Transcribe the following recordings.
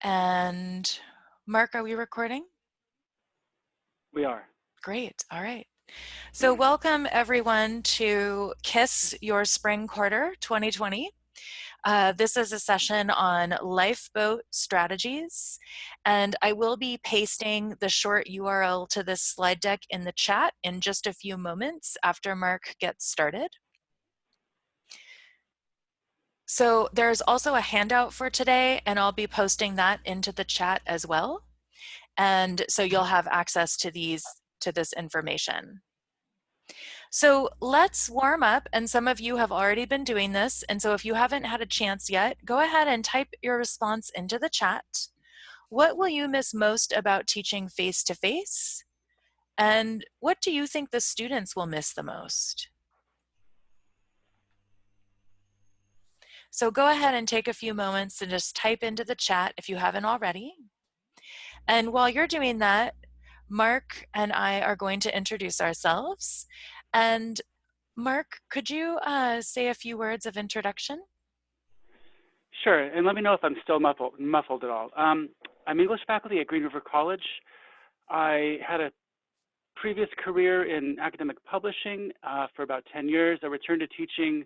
And Mark, are we recording? We are. Great. All right. So welcome everyone to KISS Your Spring Quarter 2020. This is a session on Lifeboat strategies, and I will be pasting the short URL to this slide deck in the chat in just a few moments after Mark gets started. So there's also a handout for today, and I'll be posting that into the chat as well. And so you'll have access to this information. So let's warm up, and some of you have already been doing this, and so if you haven't had a chance yet, go ahead and type your response into the chat. What will you miss most about teaching face-to-face? And what do you think the students will miss the most? So go ahead and take a few moments and just type into the chat if you haven't already. And while you're doing that, Mark and I are going to introduce ourselves. And Mark, could you say a few words of introduction? Sure, and let me know if I'm still muffled at all. I'm English faculty at Green River College. I had a previous career in academic publishing for about 10 years. I returned to teaching,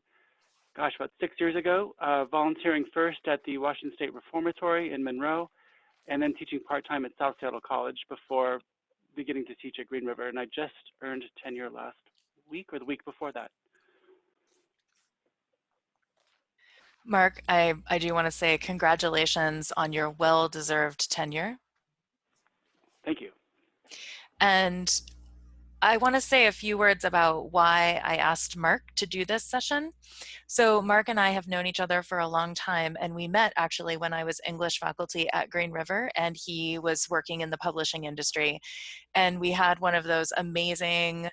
gosh, about 6 years ago, volunteering first at the Washington State Reformatory in Monroe, and then teaching part-time at South Seattle College before beginning to teach at Green River. And I just earned tenure last week or the week before that. Mark, I do want to say congratulations on your well-deserved tenure. Thank you. And I want to say a few words about why I asked Mark to do this session. So Mark and I have known each other for a long time, and we met actually when I was English faculty at Green River, and he was working in the publishing industry. And we had one of those amazing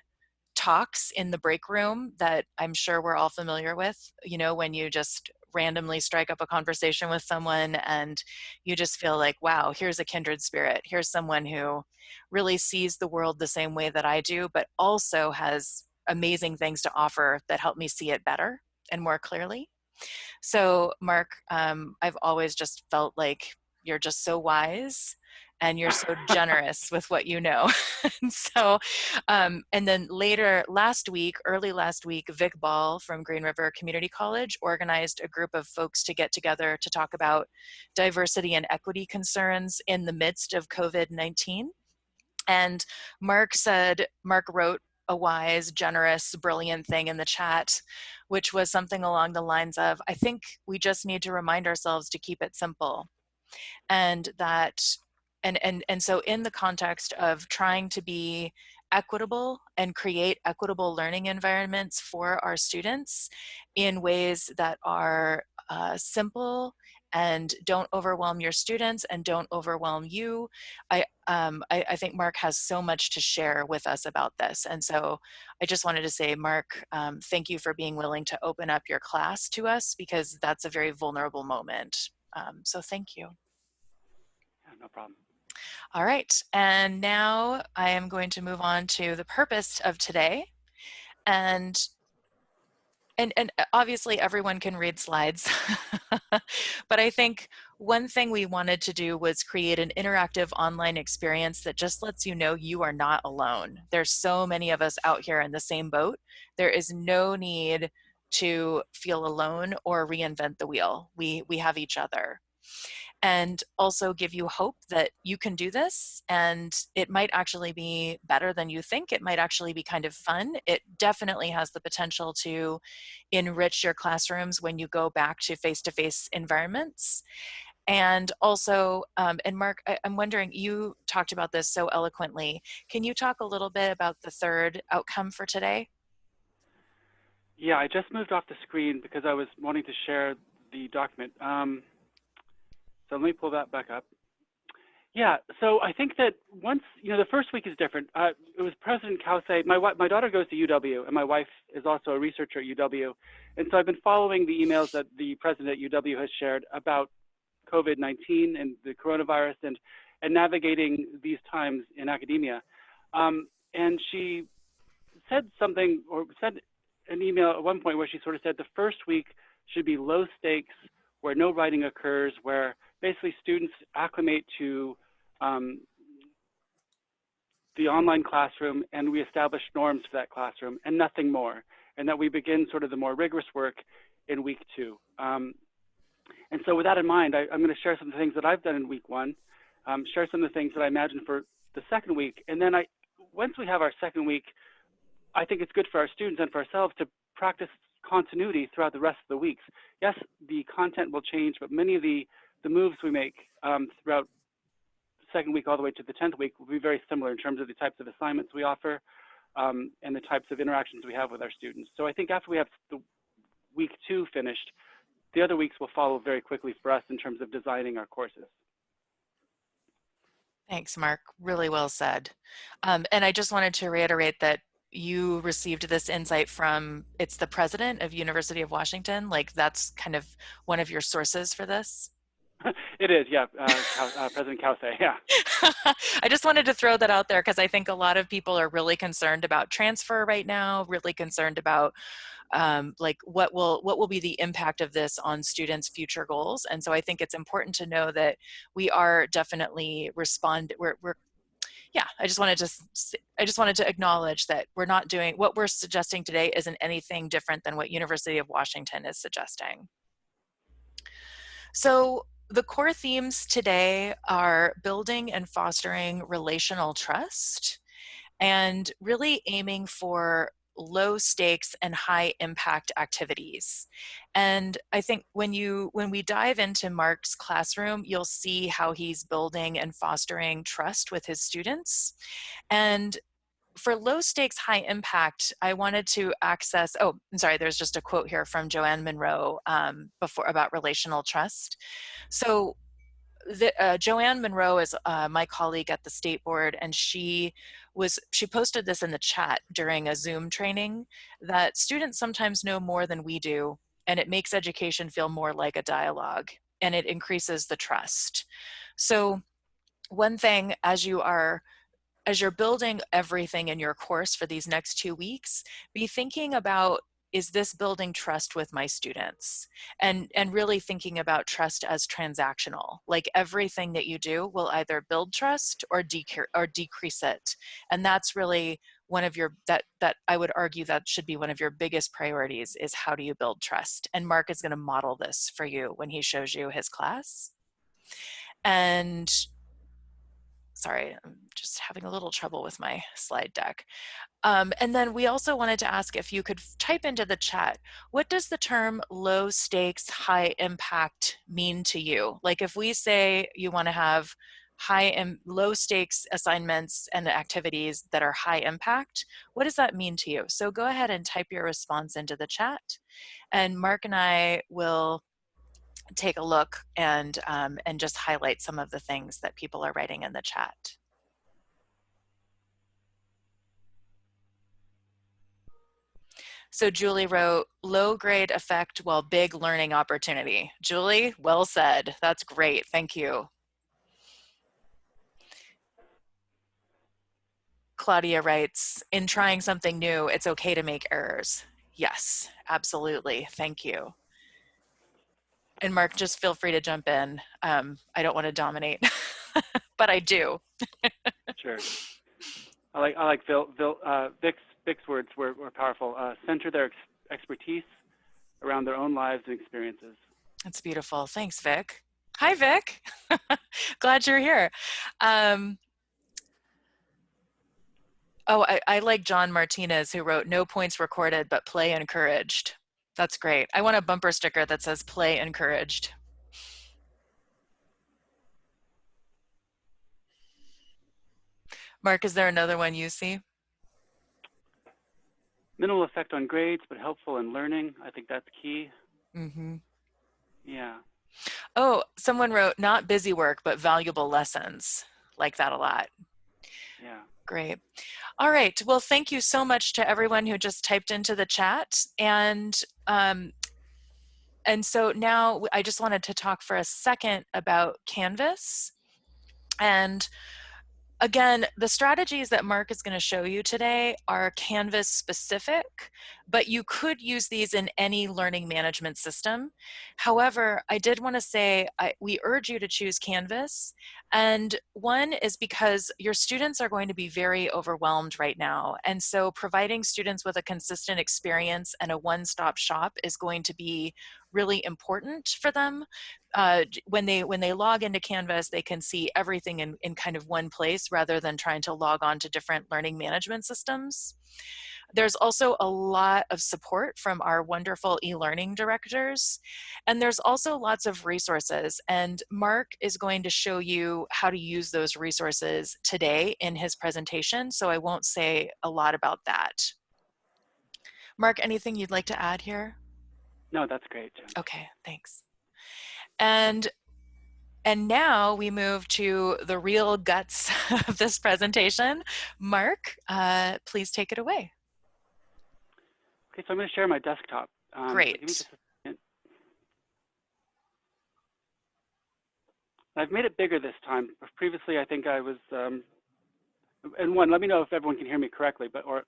talks in the break room that I'm sure we're all familiar with, you know, when you just randomly strike up a conversation with someone and you just feel like, wow, here's a kindred spirit. Here's someone who really sees the world the same way that I do, but also has amazing things to offer that help me see it better and more clearly. So Mark, I've always just felt like you're just so wise and you're so generous with what you know. And so, and then later early last week, Vic Ball from Green River Community College organized a group of folks to get together to talk about diversity and equity concerns in the midst of COVID-19. And Mark wrote a wise, generous, brilliant thing in the chat, which was something along the lines of, I think we just need to remind ourselves to keep it simple. And that, and so in the context of trying to be equitable and create equitable learning environments for our students in ways that are simple and don't overwhelm your students and don't overwhelm you. I think Mark has so much to share with us about this. And so I just wanted to say, Mark, thank you for being willing to open up your class to us, because that's a very vulnerable moment. So thank you. Yeah, no problem. All right, and now I am going to move on to the purpose of today. And obviously everyone can read slides, but I think one thing we wanted to do was create an interactive online experience that just lets you know you are not alone. There's so many of us out here in the same boat. There is no need to feel alone or reinvent the wheel. We have each other. And also give you hope that you can do this, and it might actually be better than you think. It might actually be kind of fun. It definitely has the potential to enrich your classrooms when you go back to face-to-face environments. And also, and Mark, I'm wondering, you talked about this so eloquently. Can you talk a little bit about the third outcome for today? Yeah, I just moved off the screen because I was wanting to share the document. So let me pull that back up. Yeah, so I think that once, the first week is different. It was President Kause. My daughter goes to UW, and my wife is also a researcher at UW. And so I've been following the emails that the president at UW has shared about COVID-19 and the coronavirus and navigating these times in academia. And she said something, or said an email at one point where she sort of said the first week should be low stakes, where no writing occurs, where basically students acclimate to um, the online classroom, and we establish norms for that classroom and nothing more, and that we begin sort of the more rigorous work in week 2. And so with that in mind, I'm going to share some of the things that I've done in week 1, share some of the things that I imagine for the second week, and then once we have our second week, I think it's good for our students and for ourselves to practice continuity throughout the rest of the weeks. Yes, the content will change, but many of the moves we make throughout the second week all the way to the 10th week will be very similar in terms of the types of assignments we offer and the types of interactions we have with our students. So I think after we have the week 2 finished, the other weeks will follow very quickly for us in terms of designing our courses. Thanks, Mark. Really well said. And I just wanted to reiterate that you received this insight from, it's the president of University of Washington. Like that's kind of one of your sources for this. It is, yeah, President Cauce, yeah. I just wanted to throw that out there because I think a lot of people are really concerned about transfer right now, really concerned about like what will be the impact of this on students' future goals. And so I think it's important to know that we are definitely yeah, I just wanted to acknowledge that we're not doing what we're suggesting today isn't anything different than what University of Washington is suggesting. So the core themes today are building and fostering relational trust and really aiming for low stakes and high impact activities. And I think when we dive into Mark's classroom, you'll see how he's building and fostering trust with his students. And for low stakes, high impact, I wanted to access, oh, I'm sorry, there's just a quote here from Joanne Monroe before about relational trust. So Joanne Monroe is my colleague at the state board, and she posted this in the chat during a Zoom training that students sometimes know more than we do, and it makes education feel more like a dialogue, and it increases the trust. So one thing as you're building everything in your course for these next 2 weeks, be thinking about, is this building trust with my students? And really thinking about trust as transactional. Like everything that you do will either build trust or decrease it. And that's really one of your, that I would argue that should be one of your biggest priorities, is how do you build trust? And Mark is going to model this for you when he shows you his class. And sorry, I'm just having a little trouble with my slide deck. And then we also wanted to ask if you could type into the chat, what does the term low stakes, high impact mean to you? Like if we say you want to have high and low stakes assignments and activities that are high impact, what does that mean to you? So go ahead and type your response into the chat, and Mark and I will take a look and just highlight some of the things that people are writing in the chat. So Julie wrote, low grade effect while big learning opportunity. Julie, well said. That's great. Thank you. Claudia writes, in trying something new, it's okay to make errors. Yes, absolutely. Thank you. And Mark, just feel free to jump in. I don't want to dominate, but I do. Sure. I like Vic's words were powerful. Center their expertise around their own lives and experiences. That's beautiful. Thanks, Vic. Hi, Vic. Glad you're here. I like John Martinez, who wrote, no points recorded, but play encouraged. That's great. I want a bumper sticker that says play encouraged. Mark, is there another one you see? Minimal effect on grades, but helpful in learning. I think that's key. Mm-hmm. Yeah. Oh, someone wrote, not busy work, but valuable lessons. Like that a lot. Yeah. Great. All right. Well, thank you so much to everyone who just typed into the chat. And so now I just wanted to talk for a second about Canvas. And Again, the strategies that Marc is going to show you today are Canvas specific, but you could use these in any learning management system. However, I did want to say we urge you to choose Canvas. And one is because your students are going to be very overwhelmed right now. And so providing students with a consistent experience and a one-stop shop is going to be really important for them. When they log into Canvas, they can see everything in kind of one place rather than trying to log on to different learning management systems. There's also a lot of support from our wonderful e-learning directors. And there's also lots of resources. And Marc is going to show you how to use those resources today in his presentation, so I won't say a lot about that. Marc, anything you'd like to add here? No, that's great, Jen. Okay, thanks. And now we move to the real guts of this presentation. Marc, please take it away. Okay, so I'm going to share my desktop. So give me Great. just a second. I've made it bigger this time. Previously, I think I was, and one, let me know if everyone can hear me correctly, but or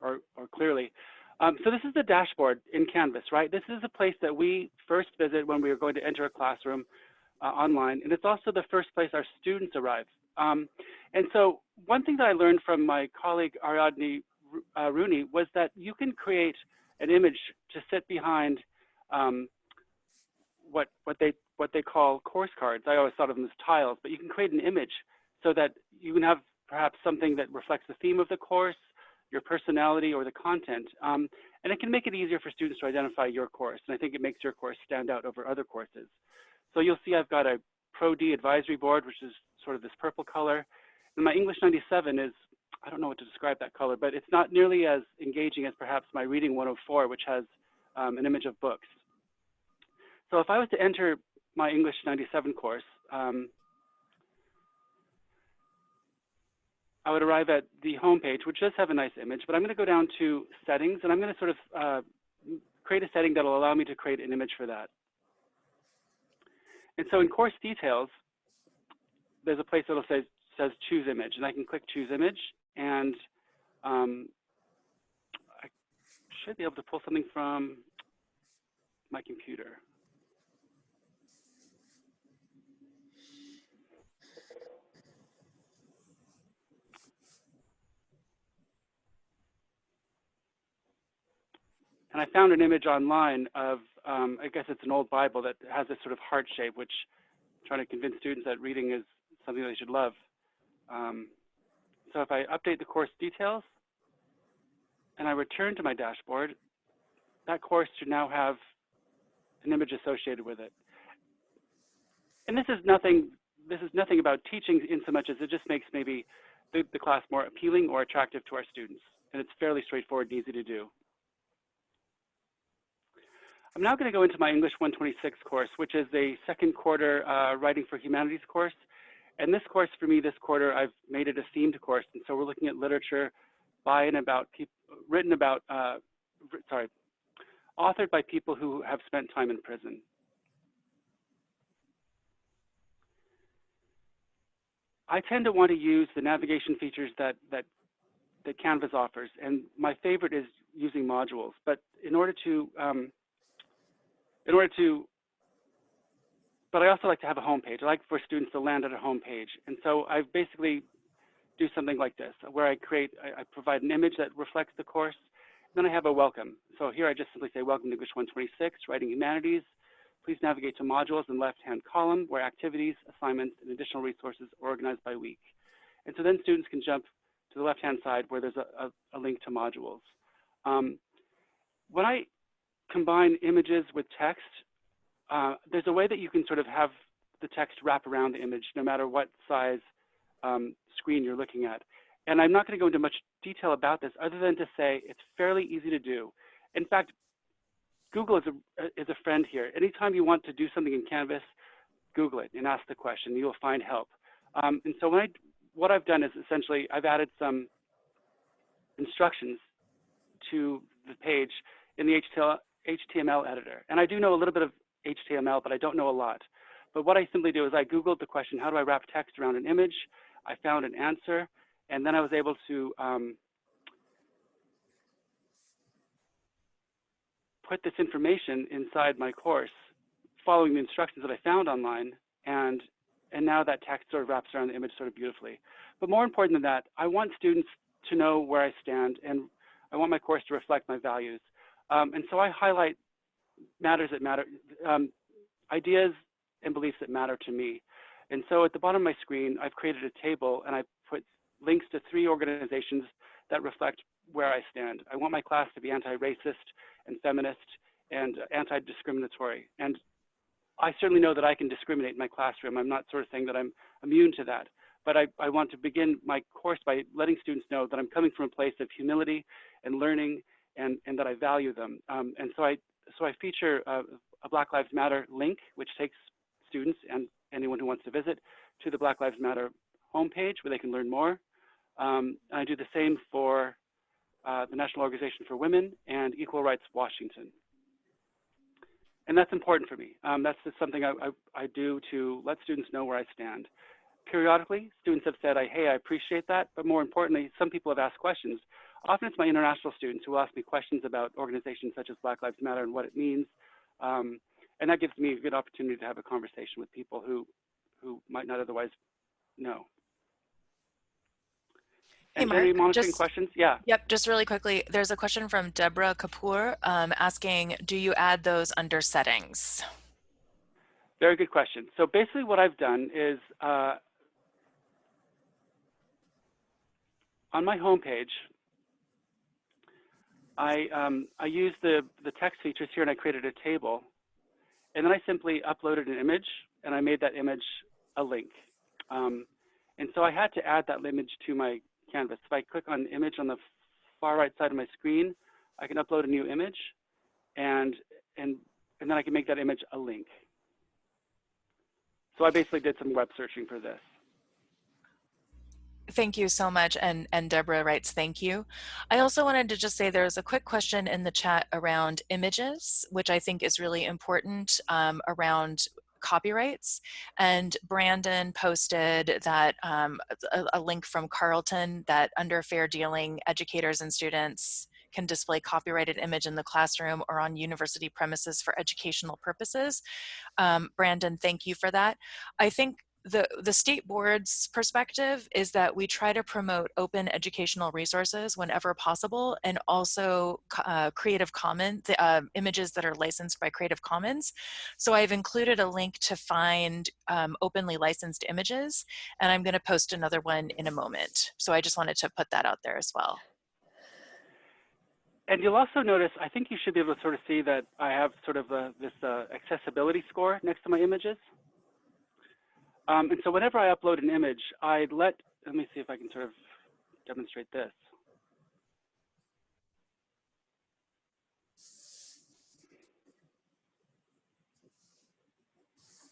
clearly. So this is the dashboard in Canvas, right? This is a place that we first visit when we are going to enter a classroom online, and it's also the first place our students arrive. And so one thing that I learned from my colleague Ariadne Rooney was that you can create an image to sit behind what they call course cards. I always thought of them as tiles, but you can create an image so that you can have perhaps something that reflects the theme of the course, your personality, or the content. And it can make it easier for students to identify your course. And I think it makes your course stand out over other courses. So you'll see I've got a Pro D advisory board, which is sort of this purple color. And my English 97 is, I don't know what to describe that color, but it's not nearly as engaging as perhaps my Reading 104, which has an image of books. So if I was to enter my English 97 course, I would arrive at the home page, which does have a nice image, but I'm going to go down to settings, and I'm going to sort of create a setting that will allow me to create an image for that. And so in course details, there's a place that says choose image, and I can click choose image, and I should be able to pull something from my computer. And I found an image online of, I guess it's an old Bible that has this sort of heart shape, which I'm trying to convince students that reading is something they should love. So if I update the course details and I return to my dashboard, that course should now have an image associated with it. And this is nothing about teaching in so much as it just makes maybe the class more appealing or attractive to our students. And it's fairly straightforward and easy to do. I'm now going to go into my English 126 course, which is a second quarter Writing for Humanities course. And this course, for me, this quarter, I've made it a themed course. And so we're looking at literature by and about people, authored by people who have spent time in prison. I tend to want to use the navigation features that Canvas offers. And my favorite is using modules. But but I also like to have a home page. I like for students to land at a home page. And so I basically do something like this, where I provide an image that reflects the course. And then I have a welcome. So here I just simply say, welcome to English 126, Writing Humanities. Please navigate to modules in the left-hand column where activities, assignments, and additional resources are organized by week. And so then students can jump to the left-hand side where there's a link to modules. When I combine images with text, there's a way that you can sort of have the text wrap around the image no matter what size screen you're looking at. And I'm not going to go into much detail about this other than to say it's fairly easy to do. In fact, Google is a friend here. Anytime you want to do something in Canvas, Google it and ask the question. You'll find help. And so what I've done is essentially I've added some instructions to the page in the HTML editor. And I do know a little bit of HTML, but I don't know a lot. But what I simply do is I Googled the question, how do I wrap text around an image? I found an answer. And then I was able to put this information inside my course following the instructions that I found online, and now that text sort of wraps around the image sort of beautifully. But more important than that, I want students to know where I stand, and I want my course to reflect my values. And so I highlight matters that matter, ideas and beliefs that matter to me. And so at the bottom of my screen, I've created a table, and I put links to 3 organizations that reflect where I stand. I want my class to be anti-racist and feminist and anti-discriminatory. And I certainly know that I can discriminate in my classroom. I'm not sort of saying that I'm immune to that. But I want to begin my course by letting students know that I'm coming from a place of humility and learning, and that I value them. And so I feature a Black Lives Matter link, which takes students and anyone who wants to visit to the Black Lives Matter homepage where they can learn more. And I do the same for the National Organization for Women and Equal Rights Washington. And that's important for me. That's just something I do to let students know where I stand. Periodically, students have said, hey, I appreciate that, but more importantly, some people have asked questions. Often it's my international students who ask me questions about organizations such as Black Lives Matter and what it means. And that gives me a good opportunity to have a conversation with people who might not otherwise know. Hey, And Jerry, Mark, monitoring questions? Yeah. Yep, just really quickly, there's a question from Deborah Kapoor asking, do you add those under settings? Very good question. So basically what I've done is on my homepage, I used the text features here, and I created a table. And then I simply uploaded an image, and I made that image a link. And so I had to add that image to my canvas. If I click on image on the far right side of my screen, I can upload a new image, and then I can make that image a link. So I basically did some web searching for this. Thank you so much, and Deborah writes, thank you. I also wanted to just say there's a quick question in the chat around images, which I think is really important around copyrights. And Brandon posted that a link from Carleton that under fair dealing, educators and students can display copyrighted image in the classroom or on university premises for educational purposes. Brandon, thank you for that. I think the state board's perspective is that we try to promote open educational resources whenever possible, and also Creative Commons, images that are licensed by Creative Commons. So I've included a link to find openly licensed images, and I'm going to post another one in a moment. So I just wanted to put that out there as well. And you'll also notice, I think you should be able to sort of see that I have sort of this accessibility score next to my images. And so whenever I upload an image, let me see if I can sort of demonstrate this.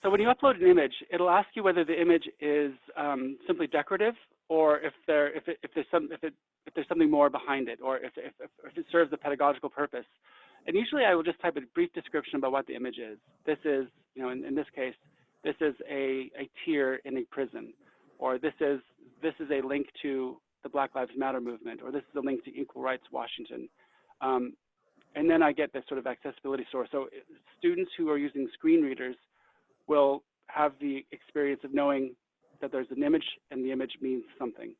So when you upload an image, it'll ask you whether the image is simply decorative, or if there's something more behind it, or if it serves a pedagogical purpose. And usually I will just type a brief description about what the image is. This is, in this case, this is a tier in a prison, or this is a link to the Black Lives Matter movement, or this is a link to Equal Rights Washington. And then I get this sort of accessibility source. So students who are using screen readers will have the experience of knowing that there's an image and the image means something.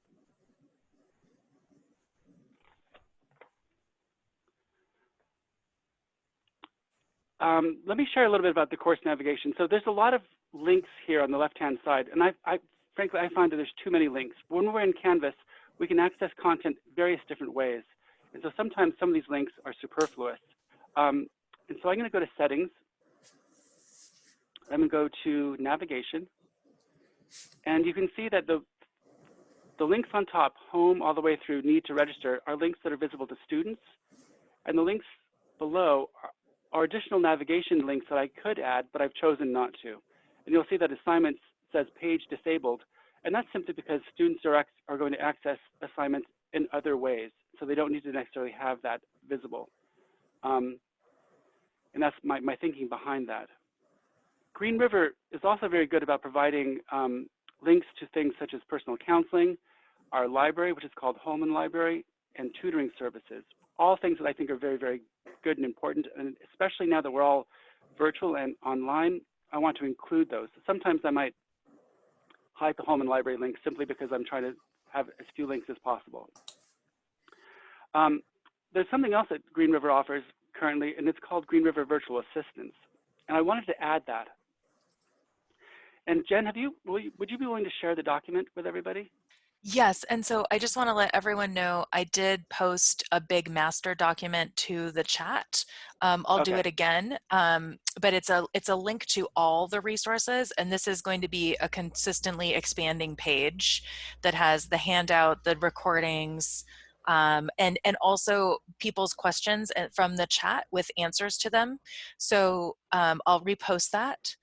Let me share a little bit about the course navigation. So there's a lot of links here on the left-hand side, and frankly, I find that there's too many links. When we're in Canvas, we can access content various different ways. And so sometimes some of these links are superfluous. And so I'm going to go to Settings. I'm going to go to Navigation. And you can see that the links on top, Home, all the way through Need to Register, are links that are visible to students. And the links below are additional navigation links that I could add, but I've chosen not to. And you'll see that assignments says page disabled. And that's simply because students are going to access assignments in other ways. So they don't need to necessarily have that visible. And that's my thinking behind that. Green River is also very good about providing links to things such as personal counseling, our library, which is called Holman Library, and tutoring services. All things that I think are very, very good and important, and especially now that we're all virtual and online, I want to include those. Sometimes I might hide the Holman Library link simply because I'm trying to have as few links as possible. There's something else that Green River offers currently, and it's called Green River Virtual Assistants. And I wanted to add that. And Jen, would you be willing to share the document with everybody? Yes, and so I just want to let everyone know I did post a big master document to the chat. I'll do Okay. it again, but it's a link to all the resources, and this is going to be a consistently expanding page that has the handout, the recordings, and also people's questions from the chat with answers to them. So I'll repost that.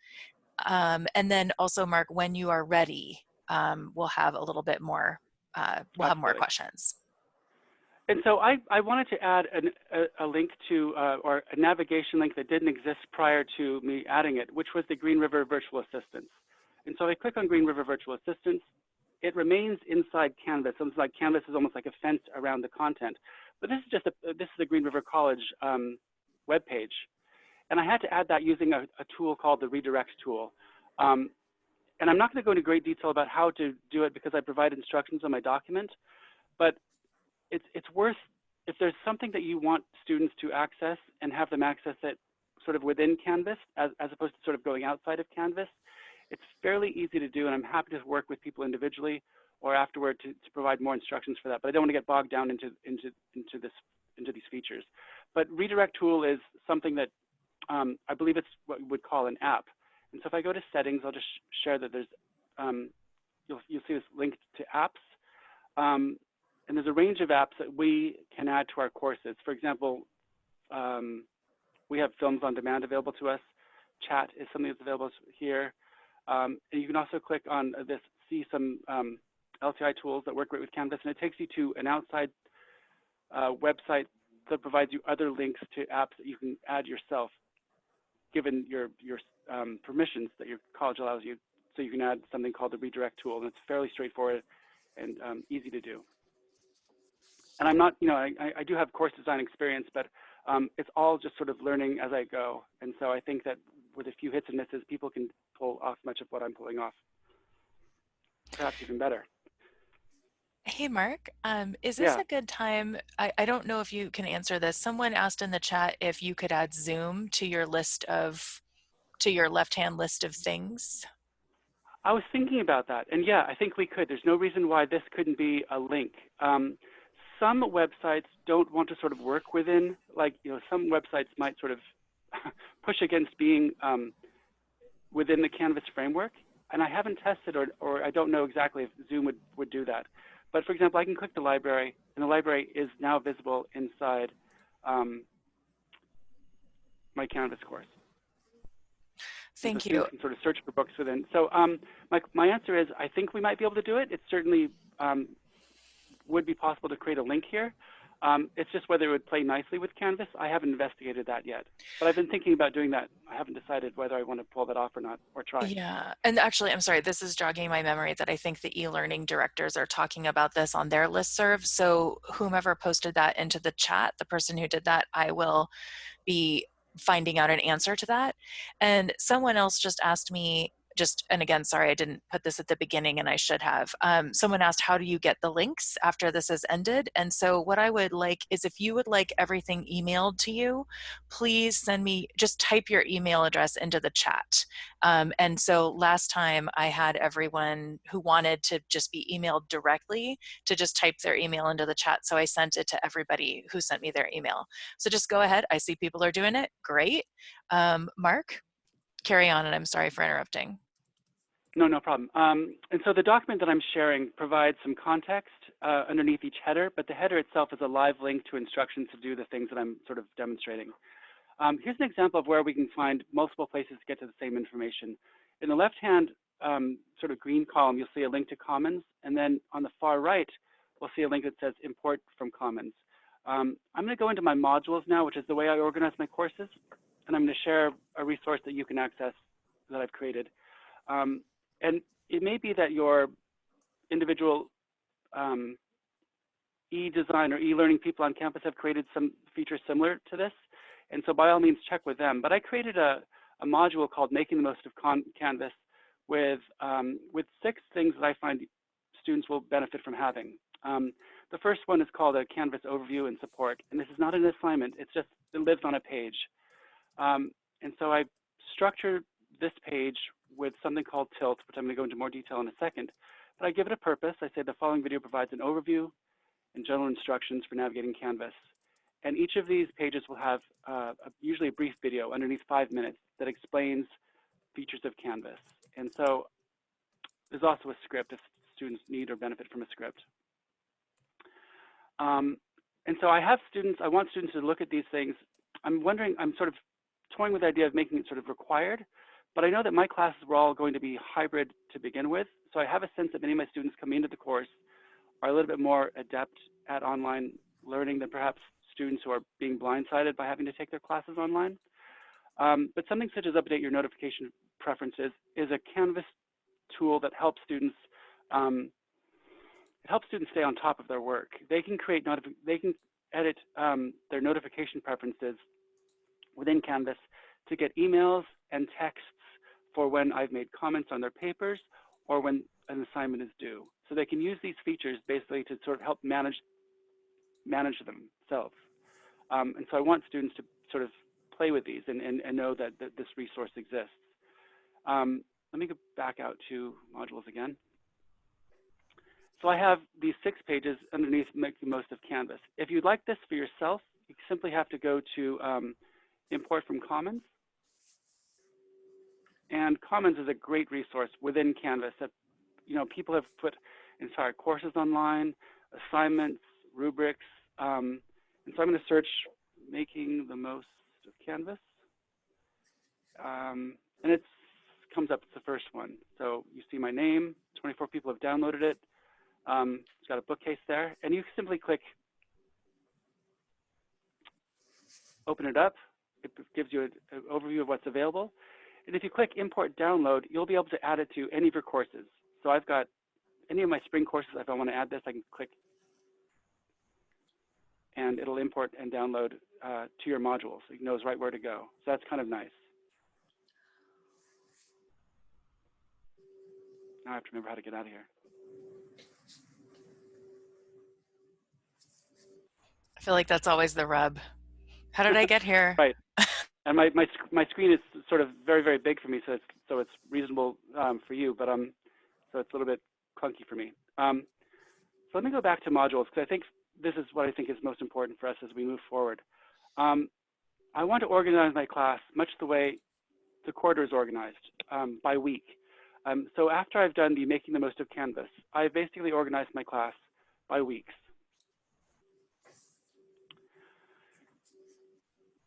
And then also, Mark, when you are ready, we'll have a little bit more, we'll have more Absolutely. questions. And so I wanted to add a link to, or a navigation link that didn't exist prior to me adding it, which was the Green River Virtual Assistants. And so I click on Green River Virtual Assistants. It remains inside Canvas. It's like Canvas is almost like a fence around the content. But this is just this is a Green River College web page. And I had to add that using a tool called the redirect tool. And I'm not going to go into great detail about how to do it because I provide instructions on my document, but it's worth, if there's something that you want students to access and have them access it sort of within Canvas as opposed to sort of going outside of Canvas, it's fairly easy to do, and I'm happy to work with people individually or afterward to provide more instructions for that. But I don't want to get bogged down into these features. But redirect tool is something that I believe it's what we would call an app. And so if I go to settings, I'll just share that there's, you'll see this linked to apps. And there's a range of apps that we can add to our courses. For example, we have films on demand available to us. Chat is something that's available here. And you can also click on this, see some LTI tools that work great with Canvas, and it takes you to an outside website that provides you other links to apps that you can add yourself, given your permissions that your college allows you. So you can add something called the redirect tool, and it's fairly straightforward and easy to do. And I'm not, I do have course design experience, but it's all just sort of learning as I go. And so I think that with a few hits and misses, people can pull off much of what I'm pulling off, perhaps even better. Hey, Mark, is this Yeah. a good time? I don't know if you can answer this. Someone asked in the chat if you could add Zoom to your left-hand list of things. I was thinking about that, and yeah, I think we could. There's no reason why this couldn't be a link. Some websites don't want to sort of work within, like, some websites might sort of push against being within the Canvas framework, and I haven't tested or I don't know exactly if Zoom would do that. But for example, I can click the library, and the library is now visible inside my Canvas course. And so Thank you. students can sort of search for books within. So my answer is I think we might be able to do it. It certainly would be possible to create a link here. It's just whether it would play nicely with Canvas. I haven't investigated that yet, but I've been thinking about doing that. I haven't decided whether I want to pull that off or not, or try. Yeah, and actually, I'm sorry, this is jogging my memory that I think the e-learning directors are talking about this on their listserv. So whomever posted that into the chat, the person who did that, I will be finding out an answer to that. And someone else just asked me, and again, sorry, I didn't put this at the beginning and I should have. Someone asked, how do you get the links after this has ended? And so what I would like is if you would like everything emailed to you, please send me, just type your email address into the chat. And so last time I had everyone who wanted to just be emailed directly to just type their email into the chat. So I sent it to everybody who sent me their email. So just go ahead. I see people are doing it. Great. Mark, carry on, and I'm sorry for interrupting. No problem. And so the document that I'm sharing provides some context underneath each header, but the header itself is a live link to instructions to do the things that I'm sort of demonstrating. Here's an example of where we can find multiple places to get to the same information. In the left-hand sort of green column, you'll see a link to Commons, and then on the far right, we'll see a link that says Import from Commons. I'm going to go into my modules now, which is the way I organize my courses, and I'm going to share a resource that you can access that I've created. And it may be that your individual e-design or e-learning people on campus have created some features similar to this. And so by all means, check with them. But I created a module called Making the Most of Canvas with 6 things that I find students will benefit from having. The first one is called a Canvas overview and support. And this is not an assignment. It's just, it lives on a page. And so I structure this page with something called tilt, which I'm going to go into more detail in a second. But I give it a purpose. I say the following video provides an overview and general instructions for navigating Canvas. And each of these pages will have usually a brief video underneath 5 minutes that explains features of Canvas. And so there's also a script if students need or benefit from a script. And so I want students to look at these things. I'm sort of toying with the idea of making it sort of required, but I know that my classes were all going to be hybrid to begin with. So I have a sense that many of my students coming into the course are a little bit more adept at online learning than perhaps students who are being blindsided by having to take their classes online. But something such as update your notification preferences is a Canvas tool that helps students stay on top of their work. They can edit their notification preferences within Canvas to get emails and texts for when I've made comments on their papers or when an assignment is due. So they can use these features basically to sort of help manage themselves. And so I want students to sort of play with these and know that this resource exists. Let me go back out to modules again. So I have these 6 pages underneath Make the Most of Canvas. If you'd like this for yourself, you simply have to go to Import from Commons. And Commons is a great resource within Canvas that people have put entire courses online, assignments, rubrics. And so I'm going to search Making the Most of Canvas. And it comes up, it's the first one. So you see my name, 24 people have downloaded it. It's got a bookcase there. And you simply click Open it up. It gives you an overview of what's available. And if you click Import Download, you'll be able to add it to any of your courses. So I've got any of my spring courses. If I want to add this, I can click, and it'll import and download to your modules. So it knows right where to go. So that's kind of nice. Now I have to remember how to get out of here. I feel like that's always the rub. How did I get here? Right. And my screen is sort of very, very big for me, so it's reasonable for you, but so it's a little bit clunky for me. So let me go back to modules, because I think this is what I think is most important for us as we move forward. I want to organize my class much the way the quarter is organized, by week. So after I've done the Making the Most of Canvas, I basically organized my class by weeks.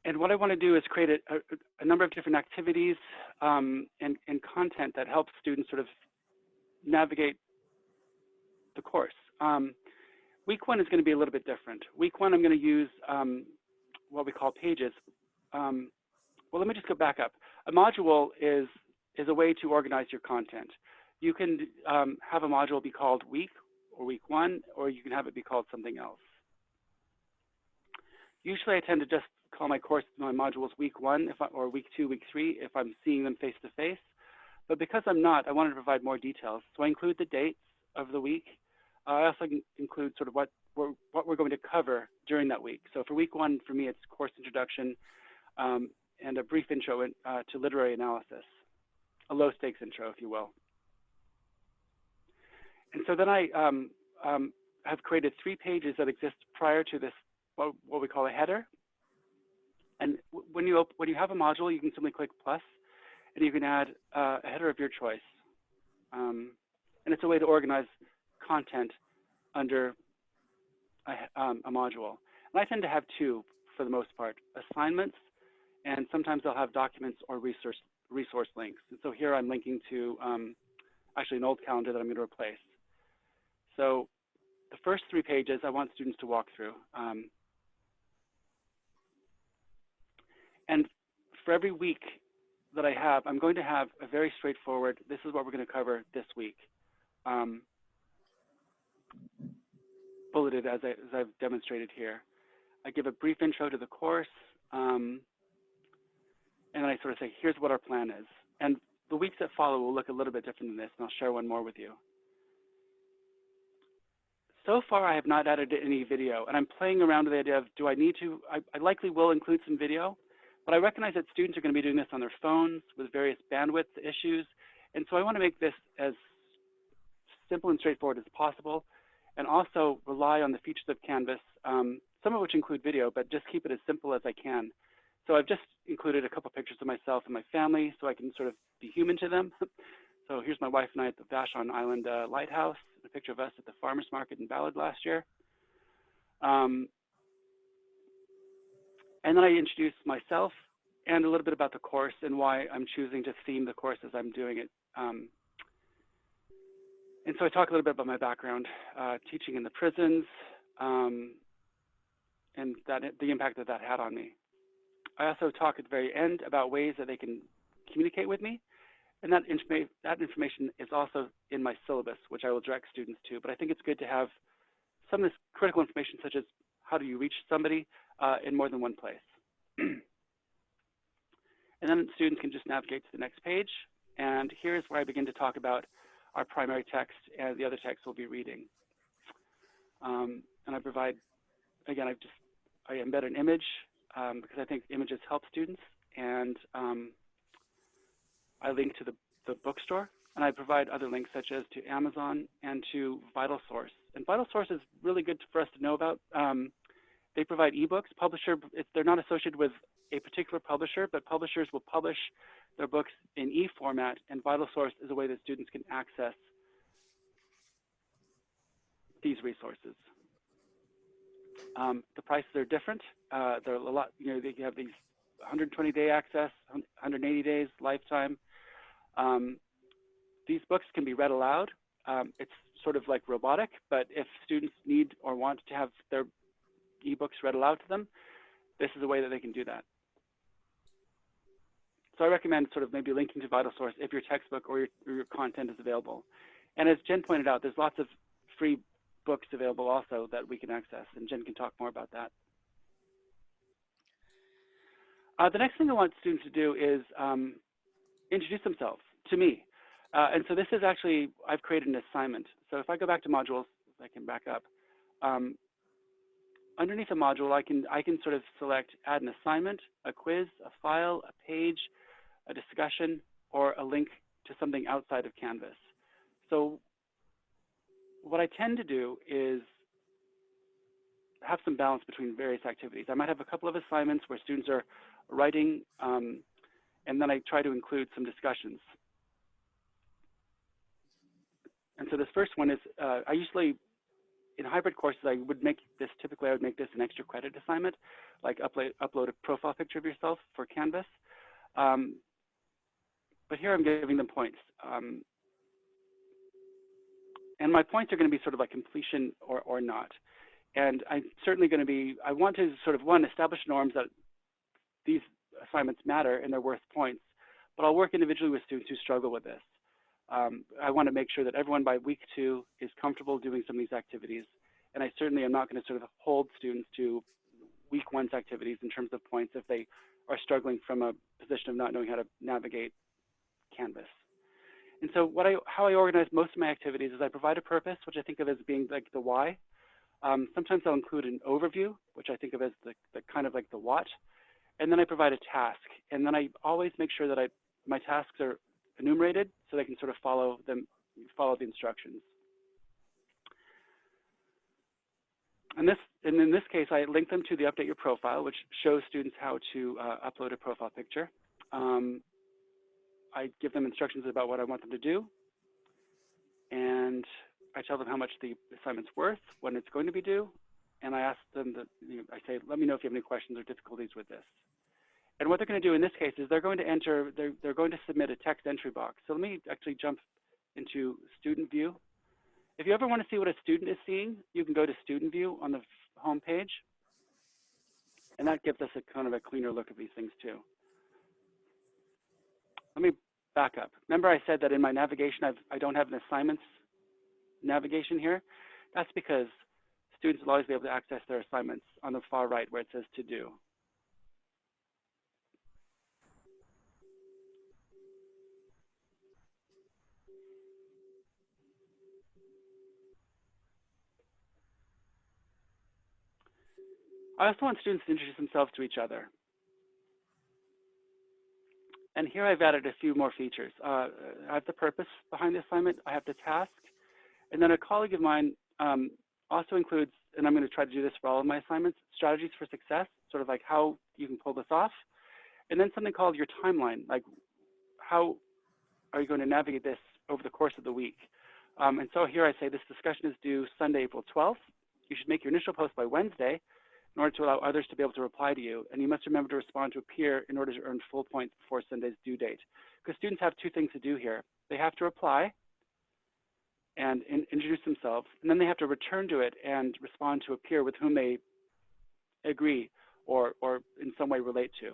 And what I want to do is create a number of different activities and content that helps students sort of navigate the course. Week 1 is going to be a little bit different. Week 1, I'm going to use what we call pages. Well, let me just go back up. A module is a way to organize your content. You can have a module be called Week or Week 1, or you can have it be called something else. Usually I tend to just call my modules Week 1 or Week 2, Week 3 if I'm seeing them face to face. But because I'm not, I wanted to provide more details. So I include the dates of the week. I also include sort of what we're going to cover during that week. So for Week 1, for me, it's course introduction and a brief intro to literary analysis, a low stakes intro, if you will. And so then I have created 3 pages that exist prior to this, what we call a header. And when you have a module, you can simply click plus, and you can add a header of your choice. And it's a way to organize content under a module. And I tend to have 2 for the most part, assignments, and sometimes I'll have documents or resource links. And so here I'm linking to actually an old calendar that I'm going to replace. So the first 3 pages I want students to walk through. And for every week that I have, I'm going to have a very straightforward, this is what we're going to cover this week. bulleted as I've demonstrated here. I give a brief intro to the course, and then I sort of say, here's what our plan is. And the weeks that follow will look a little bit different than this, and I'll share one more with you. So far, I have not added any video, and I'm playing around with the idea of, do I need to? I likely will include some video, but I recognize that students are going to be doing this on their phones with various bandwidth issues, and so I want to make this as simple and straightforward as possible, and also rely on the features of Canvas, some of which include video, but just keep it as simple as I can. So I've just included a couple pictures of myself and my family so I can sort of be human to them. So here's my wife and I at the Vashon Island Lighthouse, a picture of us at the farmers market in Ballard last year. And then I introduce myself and a little bit about the course and why I'm choosing to theme the course as I'm doing it. And so I talk a little bit about my background, teaching in the prisons, and the impact that had on me. I also talk at the very end about ways that they can communicate with me, and that information is also in my syllabus, which I will direct students to. But I think it's good to have some of this critical information, such as how do you reach somebody in more than one place. And then students can just navigate to the next page. And here's where I begin to talk about our primary text and the other text we'll be reading. And I provide, again, I embed an image because I think images help students. And I link to the bookstore. And I provide other links such as to Amazon and to VitalSource. And VitalSource is really good for us to know about. They provide ebooks. They're not associated with a particular publisher, but publishers will publish their books in e-format, and VitalSource is a way that students can access these resources. The prices are different. They're a lot, you have these 120-day access, 180 days, lifetime. These books can be read aloud. It's sort of like robotic, but if students need or want to have their ebooks read aloud to them, this is a way that they can do that. So I recommend sort of maybe linking to VitalSource if your textbook or your content is available. And as Jen pointed out, there's lots of free books available also that we can access, and Jen can talk more about that. The next thing I want students to do is introduce themselves to me. And so this is actually, I've created an assignment. So if I go back to modules, if I can back up, underneath a module, I can sort of select add an assignment, a quiz, a file, a page, a discussion, or a link to something outside of Canvas. So what I tend to do is have some balance between various activities. I might have a couple of assignments where students are writing, and then I try to include some discussions. And so this first one is, I usually, in hybrid courses, I would make this an extra credit assignment, like upload a profile picture of yourself for Canvas. But here I'm giving them points. And my points are going to be sort of like completion or not. And I'm certainly going to be, I want to sort of, one, establish norms that these assignments matter and they're worth points, but I'll work individually with students who struggle with this. I want to make sure that everyone by week 2 is comfortable doing some of these activities. And I certainly am not going to sort of hold students to week 1's activities in terms of points if they are struggling from a position of not knowing how to navigate Canvas. And so how I organize most of my activities is I provide a purpose, which I think of as being like the why. Sometimes I'll include an overview, which I think of as the kind of like the what. And then I provide a task. And then I always make sure that my tasks are enumerated so they can sort of follow the instructions. And in this case, I link them to the Update Your Profile, which shows students how to upload a profile picture. I give them instructions about what I want them to do. And I tell them how much the assignment's worth, when it's going to be due. And I ask them, I say, let me know if you have any questions or difficulties with this. And what they're going to do in this case is they're going to submit a text entry box. So let me actually jump into student view. If you ever want to see what a student is seeing, you can go to student view on the home page. And that gives us a kind of a cleaner look at these things too. Let me back up. Remember I said that in my navigation, I don't have an assignments navigation here. That's because students will always be able to access their assignments on the far right where it says to do. I also want students to introduce themselves to each other. And here I've added a few more features. I have the purpose behind the assignment, I have the task, and then a colleague of mine also includes, and I'm going to try to do this for all of my assignments, strategies for success, sort of like how you can pull this off, and then something called your timeline, like how are you going to navigate this over the course of the week. And so here I say this discussion is due Sunday, April 12th. You should make your initial post by Wednesday in order to allow others to be able to reply to you. And you must remember to respond to a peer in order to earn full points before Sunday's due date. Because students have two things to do here. They have to reply and introduce themselves, and then they have to return to it and respond to a peer with whom they agree or in some way relate to.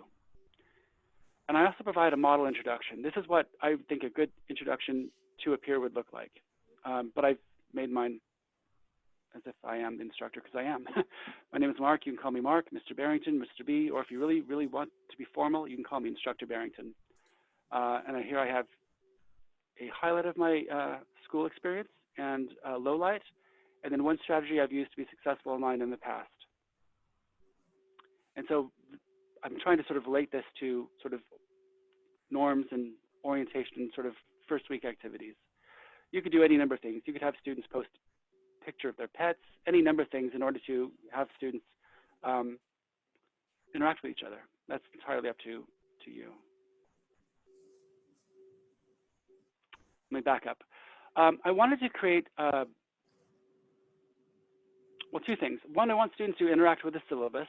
And I also provide a model introduction. This is what I think a good introduction to a peer would look like. But I've made mine as if I am the instructor, because I am. My name is Mark. You can call me Mark, Mr. Barrington, Mr. B, or if you really, really want to be formal, you can call me Instructor Barrington. And here I have a highlight of my school experience and a low light, and then one strategy I've used to be successful online in the past. And so I'm trying to sort of relate this to sort of norms and orientation and sort of first week activities. You could do any number of things. You could have students post a picture of their pets, any number of things in order to have students interact with each other. That's entirely up to you. Let me back up. I wanted to create, well, two things. One, I want students to interact with the syllabus,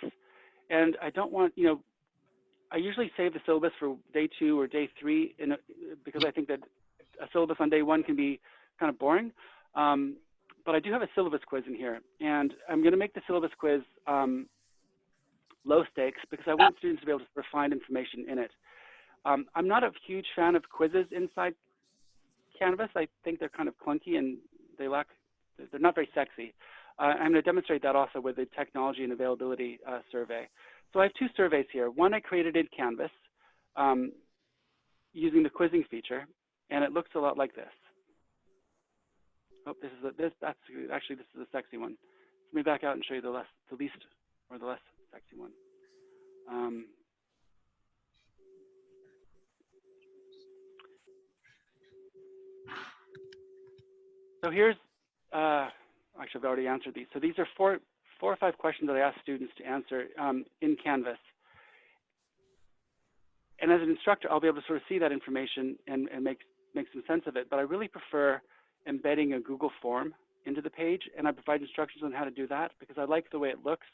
and I don't want, I usually save the syllabus for day 2 or day 3 because I think that a syllabus on day 1 can be kind of boring. But I do have a syllabus quiz in here, and I'm going to make the syllabus quiz low stakes because I want students to be able to sort of find information in it. I'm not a huge fan of quizzes inside Canvas. I think they're kind of clunky and they're not very sexy. I'm going to demonstrate that also with the technology and availability survey. So I have 2 surveys here. One I created in Canvas using the quizzing feature, and it looks a lot like this. Oh, this is a sexy one. Let me back out and show you the less sexy one. So here's, actually I've already answered these. So these are four or five questions that I asked students to answer in Canvas. And as an instructor, I'll be able to sort of see that information and make some sense of it. But I really prefer embedding a Google form into the page, and I provide instructions on how to do that because I like the way it looks,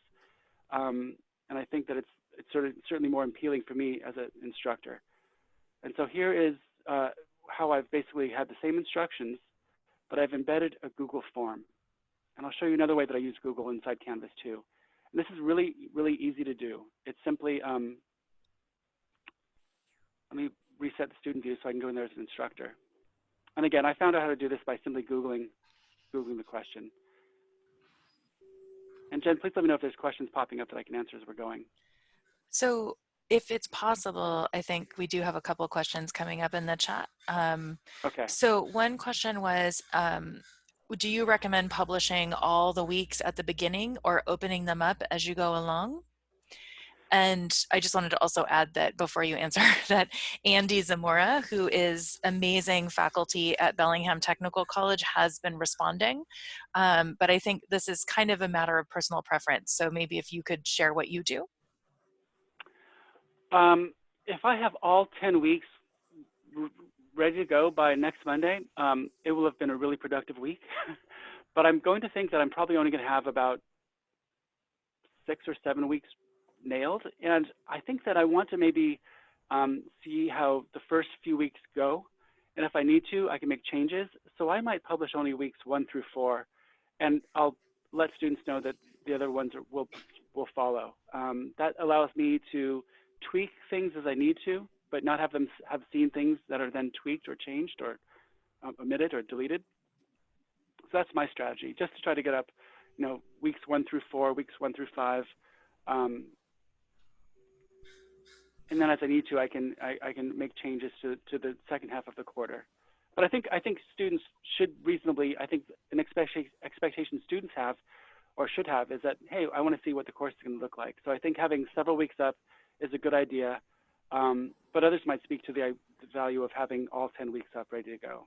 and I think that it's certainly more appealing for me as an instructor. And so here is how I've basically had the same instructions, but I've embedded a Google form. And I'll show you another way that I use Google inside Canvas too. And this is really, really easy to do. It's simply, let me reset the student view so I can go in there as an instructor. And again, I found out how to do this by simply Googling the question. And Jen, please let me know if there's questions popping up that I can answer as we're going. So if it's possible, I think we do have a couple of questions coming up in the chat. Okay. So one question was, do you recommend publishing all the weeks at the beginning or opening them up as you go along? And I just wanted to also add that before you answer that Andy Zamora, who is amazing faculty at Bellingham Technical College, has been responding. But I think this is kind of a matter of personal preference. So maybe if you could share what you do. If I have all 10 weeks ready to go by next Monday, it will have been a really productive week. But I'm going to think that I'm probably only going to have about 6 or 7 weeks nailed. And I think that I want to maybe see how the first few weeks go. And if I need to, I can make changes. So I might publish only weeks 1 through 4. And I'll let students know that the other ones will follow. That allows me to tweak things as I need to, but not have them have seen things that are then tweaked or changed or omitted or deleted. So that's my strategy, just to try to get up weeks 1 through 4, weeks 1 through 5. And then as I need to, I can make changes to the second half of the quarter. But I think students should reasonably, I think an expectation students have or should have is that, hey, I want to see what the course is going to look like. So I think having several weeks up is a good idea. But others might speak to the value of having all 10 weeks up ready to go.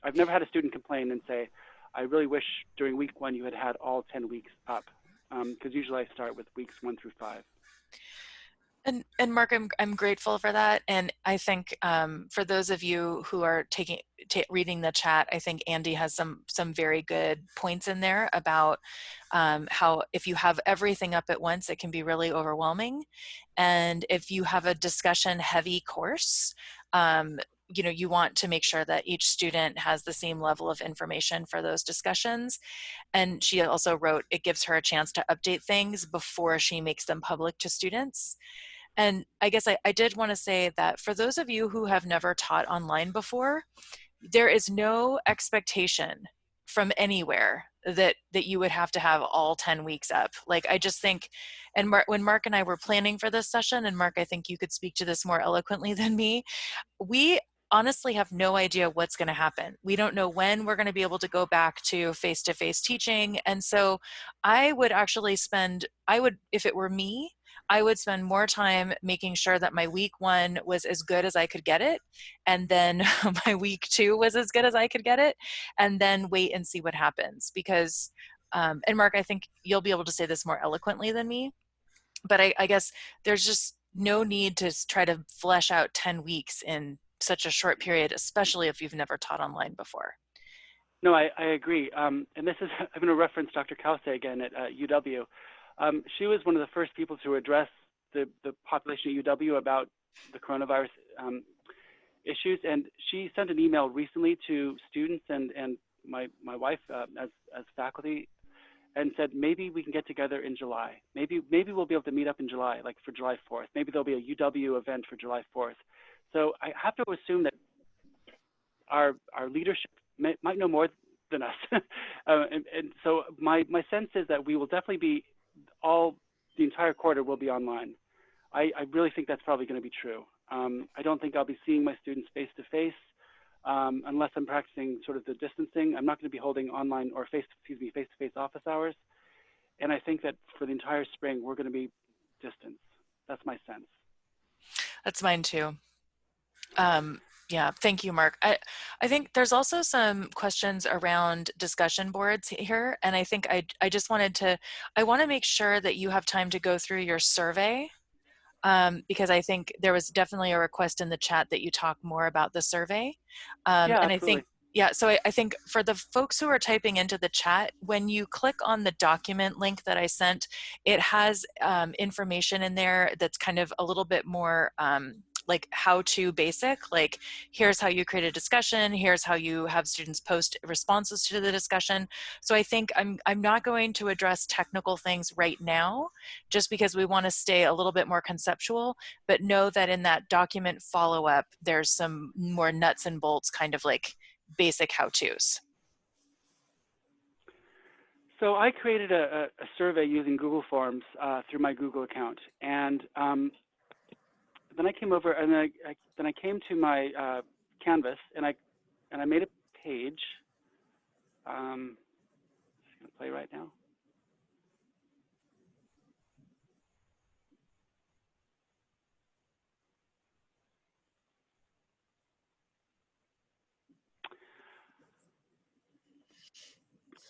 I've never had a student complain and say, I really wish during week 1 you had had all 10 weeks up, because usually I start with weeks 1 through 5. And Mark, I'm grateful for that. And I think for those of you who are reading the chat, I think Andy has some very good points in there about how if you have everything up at once, it can be really overwhelming. And if you have a discussion heavy course, you want to make sure that each student has the same level of information for those discussions. And she also wrote, it gives her a chance to update things before she makes them public to students. And I guess I did want to say that for those of you who have never taught online before, there is no expectation from anywhere that you would have to have all 10 weeks up. Like, I just think, and when Mark and I were planning for this session, and Mark, I think you could speak to this more eloquently than me, we honestly have no idea what's going to happen. We don't know when we're going to be able to go back to face-to-face teaching. And so I would actually if it were me, I would spend more time making sure that my week 1 was as good as I could get it. And then my week 2 was as good as I could get it. And then wait and see what happens. Because, and Mark, I think you'll be able to say this more eloquently than me, but I guess there's just no need to try to flesh out 10 weeks in such a short period, especially if you've never taught online before. No, I agree. And this is, I'm going to reference Dr. Kause again at UW. She was one of the first people to address the population at UW about the coronavirus issues. And she sent an email recently to students and my wife as faculty, and said, maybe we can get together in July. Maybe we'll be able to meet up in July, like for July 4th. Maybe there'll be a UW event for July 4th. So I have to assume that our leadership might know more than us. And so my sense is that we will definitely be the entire quarter will be online. I really think that's probably going to be true. I don't think I'll be seeing my students face to face unless I'm practicing sort of the distancing. I'm not going to be holding online or face-to-face office hours. And I think that for the entire spring, we're going to be distance. That's my sense. That's mine too. Yeah, thank you, Mark. I think there's also some questions around discussion boards here. And I think I just wanted to, I want to make sure that you have time to go through your survey. Because I think there was definitely a request in the chat that you talk more about the survey. Yeah, and I absolutely. think, yeah, so I think for the folks who are typing into the chat, when you click on the document link that I sent, it has information in there that's kind of a little bit more like how-to basic, like here's how you create a discussion, here's how you have students post responses to the discussion. So I think I'm not going to address technical things right now, just because we want to stay a little bit more conceptual, but know that in that document follow-up, there's some more nuts and bolts kind of like basic how-tos. So I created a survey using Google Forms through my Google account. And then I came over and then I came to my Canvas and I made a page. It's going to play right now.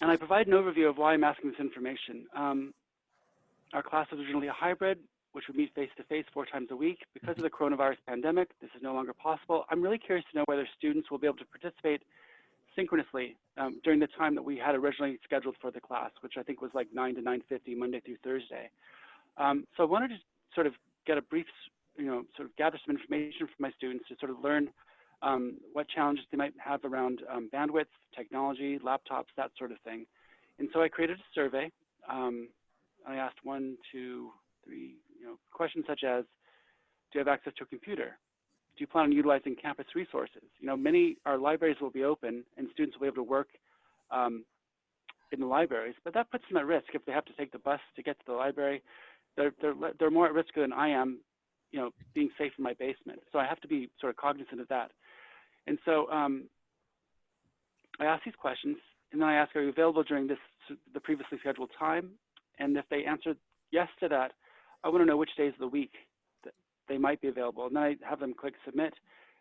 And I provide an overview of why I'm asking this information. Our class was originally a hybrid, which would meet face-to-face 4 times a week. Because of the coronavirus pandemic, this is no longer possible. I'm really curious to know whether students will be able to participate synchronously during the time that we had originally scheduled for the class, which I think was like 9 to 9:50, Monday through Thursday. So I wanted to sort of get a brief, sort of gather some information from my students to sort of learn what challenges they might have around bandwidth, technology, laptops, that sort of thing. And so I created a survey. I asked 1, 2, 3, questions such as, do you have access to a computer? Do you plan on utilizing campus resources? Our libraries will be open and students will be able to work in the libraries, but that puts them at risk if they have to take the bus to get to the library. They're more at risk than I am, being safe in my basement. So I have to be sort of cognizant of that. And so I ask these questions, and then I ask, are you available during the previously scheduled time? And if they answer yes to that, I want to know which days of the week that they might be available. And then I have them click submit.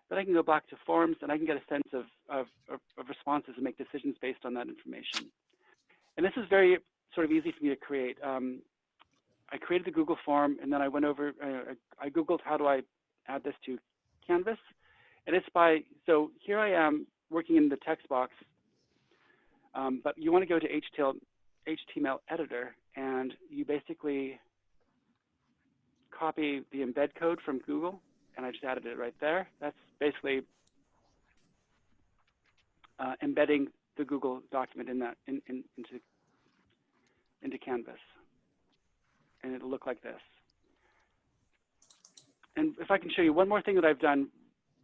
Then I can go back to forums, and I can get a sense of responses and make decisions based on that information. And this is very sort of easy for me to create. I created the Google form, and then I went over, I Googled how do I add this to Canvas. And it's so here I am working in the text box, but you want to go to HTML editor, and you basically copy the embed code from Google, and I just added it right there. That's basically embedding the Google document into Canvas, and it'll look like this. And if I can show you one more thing that I've done